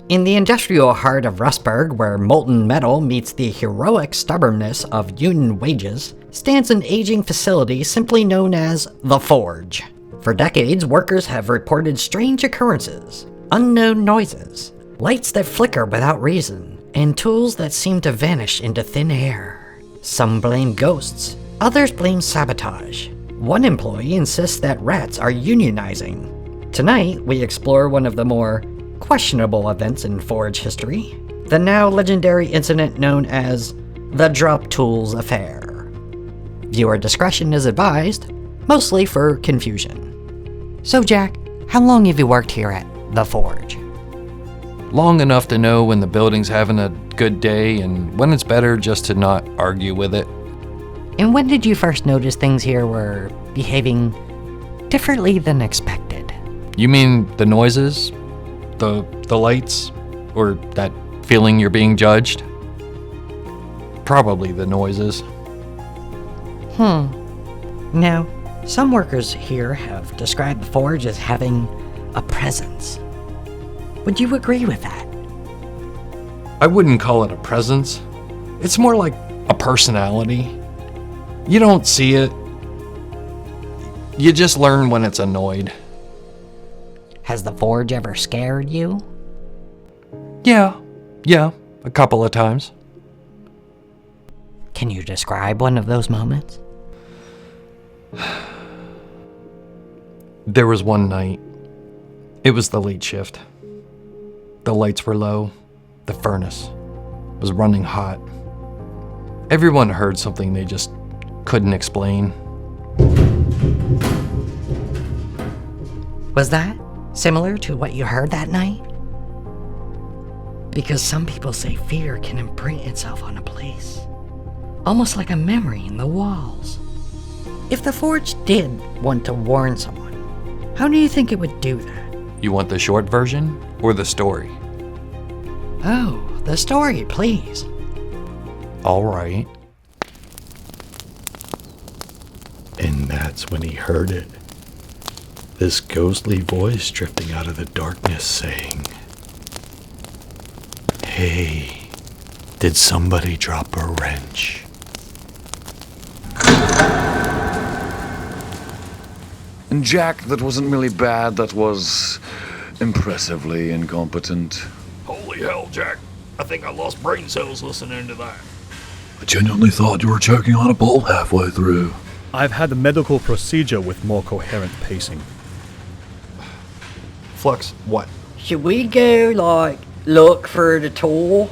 In the industrial heart of Rustburg, where molten metal meets the heroic stubbornness of union wages, stands an aging facility simply known as the Forge. For decades, workers have reported strange occurrences, unknown noises, lights that flicker without reason, and tools that seem to vanish into thin air. Some blame ghosts, others blame sabotage. One employee insists that rats are unionizing. Tonight, we explore one of the more questionable events in Forge history, the now legendary incident known as the Drop Tools Affair. Viewer discretion is advised, mostly for confusion. So Jack, how long have you worked here at the Forge? Long enough to know when the building's having a good day and when it's better just to not argue with it. And when did you first notice things here were behaving differently than expected? You mean the noises? The lights? Or that feeling you're being judged? Probably the noises. Now, some workers here have described the Forge as having a presence. Would you agree with that? I wouldn't call it a presence. It's more like a personality. You don't see it. You just learn when it's annoyed. Has the Forge ever scared you? Yeah, a couple of times. Can you describe one of those moments? There was one night. It was the late shift. The lights were low. The furnace was running hot. Everyone heard something they just couldn't explain. Was that similar to what you heard that night? Because some people say fear can imprint itself on a place, almost like a memory in the walls. If the Forge did want to warn someone, how do you think it would do that? You want the short version or the story? Oh, the story, please. All right. And that's when he heard it. This ghostly voice drifting out of the darkness saying, "Hey, did somebody drop a wrench?" And Jack, that wasn't really bad, that was impressively incompetent. Holy hell, Jack. I think I lost brain cells listening to that. I genuinely thought you were choking on a bolt halfway through. I've had a medical procedure with more coherent pacing. Flux, what? Should we go, look for the tool?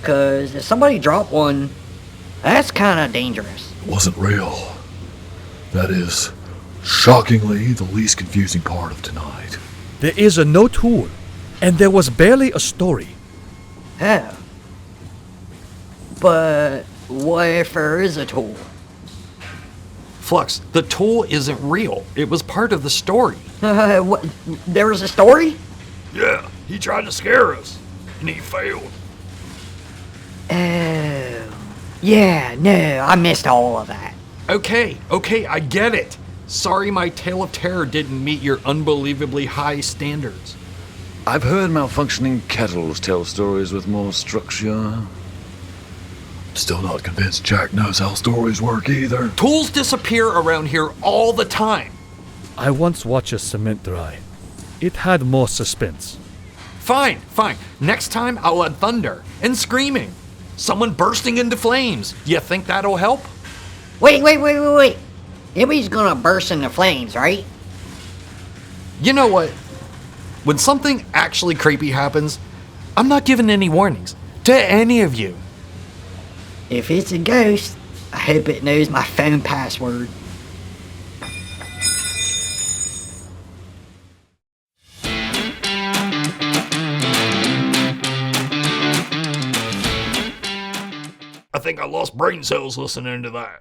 Cause if somebody dropped one, that's kinda dangerous. It wasn't real. That is, shockingly, the least confusing part of tonight. There is no tool, and there was barely a story. Oh. But what if there is a tool? Flux, the tool isn't real. It was part of the story. What? There was a story? Yeah, he tried to scare us, and he failed. Oh. Yeah, no, I missed all of that. Okay, I get it. Sorry my tale of terror didn't meet your unbelievably high standards. I've heard malfunctioning kettles tell stories with more structure. Still not convinced Jack knows how stories work either. Tools disappear around here all the time. I once watched a cement dry. It had more suspense. Fine. Next time I'll add thunder and screaming. Someone bursting into flames. You think that'll help? Wait. Nobody's gonna burst into flames, right? You know what? When something actually creepy happens, I'm not giving any warnings to any of you. If it's a ghost, I hope it knows my phone password. I think I lost brain cells listening to that.